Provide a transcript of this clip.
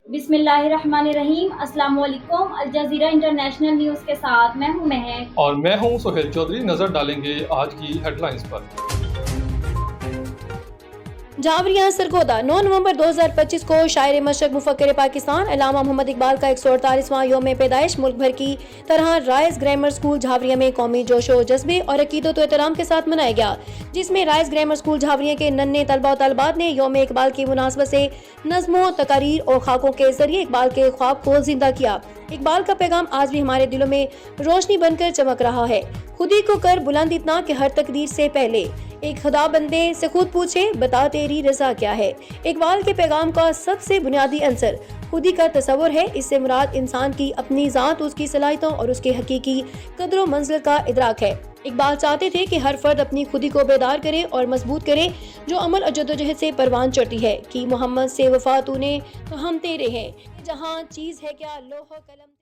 बिस्मिल्लाहिर्रहमानिर्रहीम। अस्सलाम वालेकुम। अल जज़ीरा इंटरनेशनल न्यूज़ के साथ मैं हूं महक। और मैं हूं सुहेल चौधरी। नजर डालेंगे आज की हेडलाइंस पर। जावरिया सरगोदा 9 नवंबर 2025 को शायर मशरक मुफक्किर पाकिस्तान अल्लामा मोहम्मद इकबाल का 148वां यौम पैदाइश मुल्क भर की तरह राइस ग्रामर स्कूल झावरिया में कौमी जोशो जज्बे और अकीदत एहतराम के साथ मनाया गया, जिसमें राइस ग्रामर स्कूल झावरिया के नन्हे तलबा और तलबात ने यौम इकबाल की मुनासबत से नज़्मों, तकारीर और खाकों के जरिए इकबाल के ख्वाब को जिंदा किया। इकबाल का पैगाम आज भी हमारे दिलों में रोशनी बनकर चमक रहा है। खुदी को कर बुलंद इतना कि हर तकदीर से पहले एक खुदा बंदे से खुद पूछे बता तेरी रजा क्या है। इकबाल के पैगाम का सबसे बुनियादी अंसर खुदी का तस्वुर है। इससे मुराद इंसान की अपनी ज़ात, उसकी सलाहियतों और उसके हकीकी कदर व मंजिल का इदराक है। इकबाल चाहते थे कि हर फर्द अपनी खुदी को बेदार करे और मजबूत करे, जो अमल और जद्दोजहद से परवान चढ़ती है कि मोहम्मद से वफा तूने तो हम तेरे हैं, जहाँ चीज़ है क्या लोहो कलम।